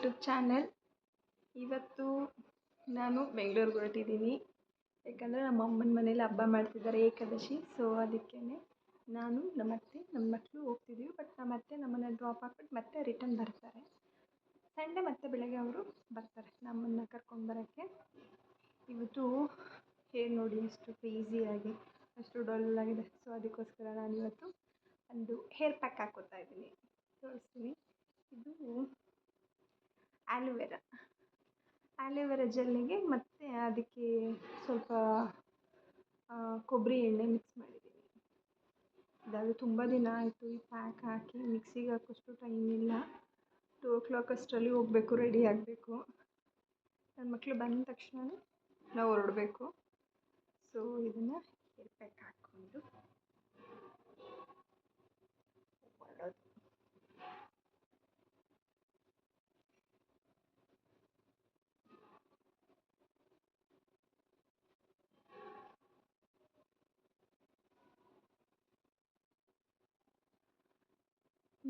YouTube channel. ಇವತ್ತು ನಾನು ಬೆಂಗಳೂರಿಗೆ ಹೊರಟಿದ್ದೀನಿ. ಯಾಕಂದರೆ ನಮ್ಮ ಅಮ್ಮನ ಮನೇಲಿ ಹಬ್ಬ ಮಾಡ್ತಿದ್ದಾರೆ ಏಕಾದಶಿ. ಸೊ ಅದಕ್ಕೇ ನಾನು ನಮ್ಮ ಅತ್ತೆ ನಮ್ಮ ಮಕ್ಕಳು ಹೋಗ್ತಿದ್ದೀವಿ. ಬಟ್ ನಮ್ಮ ಅತ್ತೆ ನಮ್ಮನ್ನು ಡ್ರಾಪ್ ಹಾಕ್ಬಿಟ್ಟು ಮತ್ತೆ ರಿಟರ್ನ್ ಬರ್ತಾರೆ. ಸಂಡೇ ಮತ್ತೆ ಬೆಳಗ್ಗೆ ಅವರು ಬರ್ತಾರೆ ನಮ್ಮನ್ನು ಕರ್ಕೊಂಡು ಬರೋಕ್ಕೆ. ಇವತ್ತು ಹೇರ್ ನೋಡಿ ಎಷ್ಟು ಫ್ರೀಝಿಯಾಗಿ ಅಷ್ಟು ಡಲ್ಲಾಗಿದೆ. ಸೊ ಅದಕ್ಕೋಸ್ಕರ ನಾನು ಇವತ್ತು ಒಂದು ಹೇರ್ ಪ್ಯಾಕ್ ಹಾಕ್ಕೋತಾ ಇದ್ದೀನಿ, ತೋರಿಸ್ತೀನಿ. ಇದು ಆ್ಯಲೋವೆರಾ ಜೆಲ್ಲಿಗೆ ಮತ್ತು ಅದಕ್ಕೆ ಸ್ವಲ್ಪ ಕೊಬ್ಬರಿ ಎಣ್ಣೆ ಮಿಕ್ಸ್ ಮಾಡಿದ್ದೀನಿ. ಅದು ತುಂಬ ದಿನ ಆಯಿತು ಈ ಪ್ಯಾಕ್ ಹಾಕಿ. ಮಿಕ್ಸಿಗೆ ಹಾಕೋಷ್ಟು ಟೈಮ್ ಇಲ್ಲ. 2 o'clock ಅಷ್ಟರಲ್ಲಿ ಹೋಗಬೇಕು, ರೆಡಿ ಆಗಬೇಕು. ನನ್ನ ಮಕ್ಕಳು ಬಂದ ತಕ್ಷಣ ನಾವು ಹೊರಡಬೇಕು. ಸೊ ಇದನ್ನು ಹೇರ್ ಪ್ಯಾಕ್ ಹಾಕ್ಕೊಂಡು ಹೊರಡೋದು.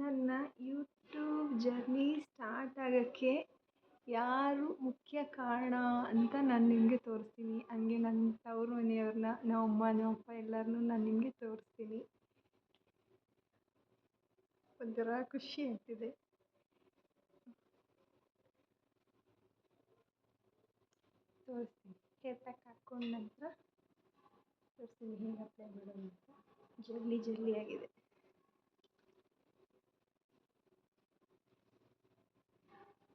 ನನ್ನ ಯೂಟ್ಯೂಬ್ ಜರ್ನಿ ಸ್ಟಾರ್ಟ್ ಆಗೋಕ್ಕೆ ಯಾರು ಮುಖ್ಯ ಕಾರಣ ಅಂತ ನಾನು ನಿಮಗೆ ತೋರಿಸ್ತೀನಿ. ಹಂಗೆ ನನ್ನ ತವರು ಮನೆಯವ್ರನ್ನ, ನಮ್ಮ ಅಮ್ಮ ನಮ್ಮ ಅಪ್ಪ ಎಲ್ಲರನ್ನೂ ನಾನು ನಿಮಗೆ ತೋರಿಸ್ತೀನಿ. ಒಂಥರ ಖುಷಿ ಆಗ್ತಿದೆ. ತೋರಿಸ್ತೀನಿ. ಹೇರ್ ಪ್ಯಾಕ್ ಹಾಕ್ಕೊಂಡ ನಂತರ ತೋರಿಸ್ತೀನಿ ಹೇಗೆ ಅಪ್ಲೈ ಮಾಡೋದು ಅಂತ. ಜಲ್ಲಿ ಆಗಿದೆ.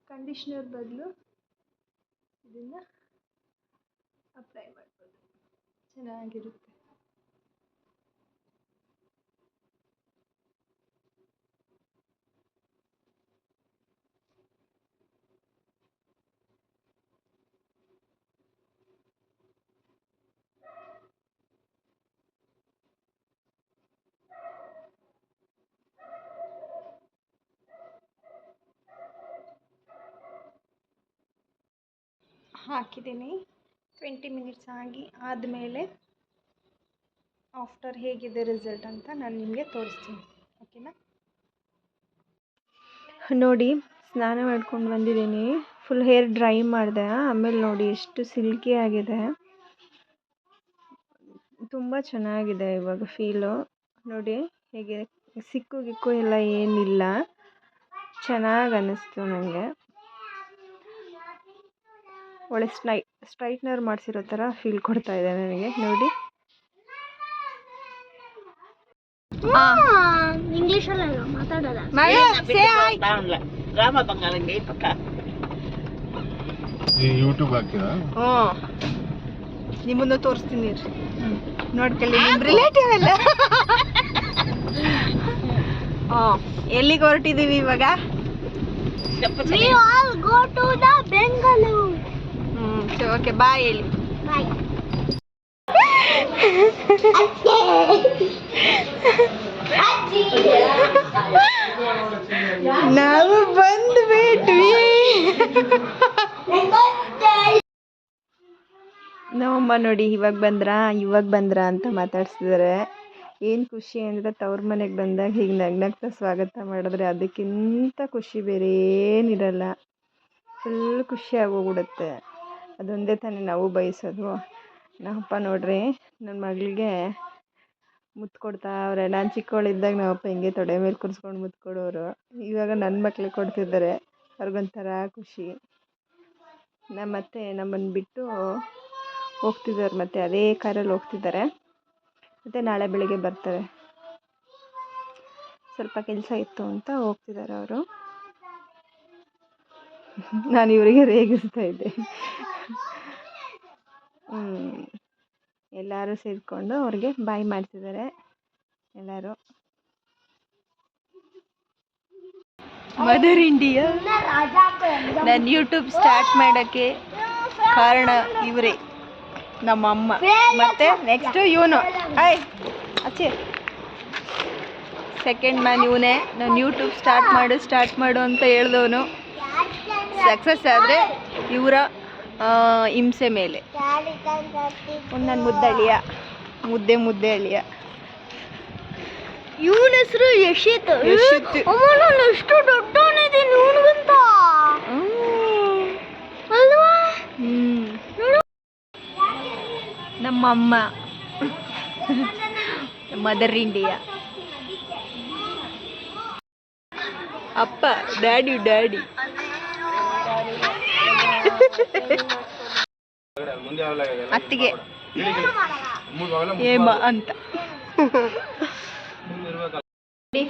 ಕಂಡೀಷ್ನರ್ ಬದಲು ಇದನ್ನು ಅಪ್ಲೈ ಮಾಡ್ಬೋದು, ಚೆನ್ನಾಗಿರುತ್ತೆ. ಹಾಕಿದ್ದೀನಿ. 20 ಮಿನಿಟ್ಸ್ ಆದಮೇಲೆ ಆಫ್ಟರ್ ಹೇಗಿದೆ ರಿಸಲ್ಟ್ ಅಂತ ನಾನು ನಿಮಗೆ ತೋರಿಸ್ತೀನಿ. ಓಕೆನಾ? ನೋಡಿ, ಸ್ನಾನ ಮಾಡ್ಕೊಂಡು ಬಂದಿದ್ದೀನಿ. ಫುಲ್ ಹೇರ್ ಡ್ರೈ ಮಾಡಿದೆ. ಆಮೇಲೆ ನೋಡಿ ಎಷ್ಟು ಸಿಲ್ಕಿ ಆಗಿದೆ. ತುಂಬ ಚೆನ್ನಾಗಿದೆ ಇವಾಗ ಫೀಲು. ನೋಡಿ ಹೇಗೆ ಸಿಕ್ಕು ಎಲ್ಲ ಏನಿಲ್ಲ, ಚೆನ್ನಾಗಿ ಅನ್ನಿಸ್ತು ನನಗೆ. ಒಳ್ಳೆ ಸ್ಟ್ರೈಟ್ನರ್ ಮಾಡಿಸಿರೋ ಥರ ಫೀಲ್ ಕೊಡ್ತಾ ಇದೆ ನನಗೆ. ನೋಡಿ, ಇಂಗ್ಲಿಷಲ್ಲ ಮಾತಾಡೋದ. ಯೂಟ್ಯೂಬ್ ಹಾಕ್ತೀರಾ? ನಿಮ್ಮನ್ನು ತೋರಿಸ್ತೀನಿ ನೋಡ್ಕೊಳ್ಳಿ. ನಿಮ್ಮ ರಿಲೇಟಿವ್ ಎಲ್ಲ ಎಲ್ಲಿಗೆ ಹೊರಟಿದ್ದೀವಿ ಇವಾಗ? We all go to the Bengaluru. Okay, bye ಹೇಳಿ. Bye. ನಾವು ಬಂದ್ಬಿಟ್ವಿ. ನಮ್ಮಮ್ಮ ನೋಡಿ ಇವಾಗ ಬಂದ್ರಾ ಅಂತ ಮಾತಾಡ್ಸಿದ್ದಾರೆ. ಏನು ಖುಷಿ ಅಂದರೆ ತವ್ರ ಮನೆಗೆ ಬಂದಾಗ ಹೀಗೆ ನಗ್ನಗ್ತಾ ಸ್ವಾಗತ ಮಾಡಿದ್ರೆ ಅದಕ್ಕಿಂತ ಖುಷಿ ಬೇರೆ ಏನಿರಲ್ಲ. ಫುಲ್ ಖುಷಿಯಾಗೋಗ್ಬಿಡುತ್ತೆ. ಅದೊಂದೇ ತಾನೇ ನಾವು ಬಯಸೋದು. ನಮ್ಮಪ್ಪ ನೋಡ್ರಿ ನನ್ನ ಮಗಳಿಗೆ ಮುತ್ತು ಕೊಡ್ತಾವ್ರೆ. ನಾನು ಚಿಕ್ಕವಳಿದ್ದಾಗ ನಮ್ಮಪ್ಪ ಹಿಂಗೆ ತೊಡೆ ಮೇಲೆ ಕೂರಿಸ್ಕೊಂಡು ಮುತ್ತು ಕೊಡೋರು. ಇವಾಗ ನನ್ನ ಮಕ್ಳಿಗೆ ಕೊಡ್ತಿದ್ದಾರೆ. ಅವ್ರಿಗೊಂಥರ ಖುಷಿ. ನಮ್ಮತ್ತೆ ನಮ್ಮನ್ನು ಬಿಟ್ಟು ಹೋಗ್ತಿದ್ದಾರೆ, ಮತ್ತು ಅದೇ ಕಾರಲ್ಲಿ ಹೋಗ್ತಿದ್ದಾರೆ. ಮತ್ತು ನಾಳೆ ಬೆಳಿಗ್ಗೆ ಬರ್ತಾರೆ. ಸ್ವಲ್ಪ ಕೆಲಸ ಇತ್ತು ಅಂತ ಹೋಗ್ತಿದ್ದಾರೆ ಅವರು. ನಾನು ಇವರಿಗೆ ರೇಗಿಸ್ತಾ ಇದ್ದೆ. ಎಲ್ಲರೂ ಸೇರಿಕೊಂಡು ಅವ್ರಿಗೆ ಬಾಯ್ ಮಾಡ್ತಿದ್ದಾರೆ ಎಲ್ಲರೂ. ಮದರ್ ಇಂಡಿಯಾ ನಾನು ಯೂಟ್ಯೂಬ್ ಸ್ಟಾರ್ಟ್ ಮಾಡೋಕ್ಕೆ ಕಾರಣ ಇವರೇ, ನಮ್ಮ ಅಮ್ಮ. ಮತ್ತು ನೆಕ್ಸ್ಟು ಇವನು ಅಚ್ಚೆ ಸೆಕೆಂಡ್ ಮ್ಯಾನ್ ಇವನೇ. ನಾನು ಯೂಟ್ಯೂಬ್ ಸ್ಟಾರ್ಟ್ ಮಾಡು ಅಂತ ಹೇಳ್ದವನು. ಸಕ್ಸಸ್ ಆದರೆ ಇವರ ಹಿಂಸೆ ಮೇಲೆ. ನನ್ನ ಮುದ್ದಳಿಯ ಮುದ್ದೆ ಅಳಿಯ. ಇವನ ಹೆಸರು ಯಶಿತ್. ಎಷ್ಟು ದೊಡ್ಡವನಿದ್ದೀನಿ ಇವನಿಗಿಂತ. ನಮ್ಮಮ್ಮ ಮದರ್ ಇಂಡಿಯಾ. ಅಪ್ಪ ಡ್ಯಾಡಿ ಡ್ಯಾಡಿ. ಅತ್ತಿಗೆ ಏಮ ಅಂತ.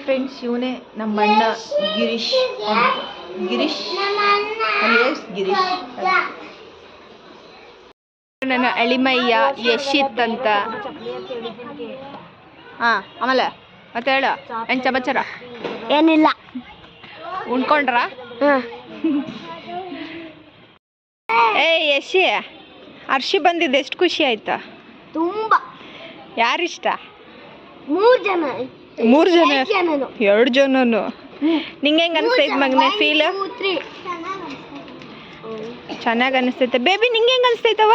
ಫ್ರೆಂಡ್ಸ್, ಇವನೇ ನಮ್ಮ ಅಣ್ಣ ಗಿರೀಶ್. ಗಿರೀಶ್ ಅಲಿಯಾಸ್ ಗಿರೀಶ್. ನನ್ನ ಅಳಿಮಯ್ಯ ಯಶಿತ್ ಅಂತ. ಹಾಂ, ಆಮೇಲೆ ಮತ್ತೆ ಹೇಳ ಏನು ಸಮಾಚಾರ? ಏನಿಲ್ಲ. ಉಣ್ಕೊಂಡ್ರ? ಏ ಯಶಿ, ಹರ್ಷಿ ಬಂದಿದ್ದು ಎಷ್ಟು ಖುಷಿ ಆಯ್ತಾ? ತುಂಬಾ. ಯಾರಿಷ್ಟ? 3 ಜನ. 3 ಜನ? 2 2 ಜನನು. ನಿಂಗೆ ಹೆಂಗೆ ಅನಿಸ್ತೈತೆ ಮಗನೇ ಫೀಲ್? ಚೆನ್ನಾಗಿ ಅನಿಸ್ತೈತೆ ಬೇಬಿ. ನಿಂಗೆ ಹೆಂಗೆ ಅನಿಸ್ತೈತವ?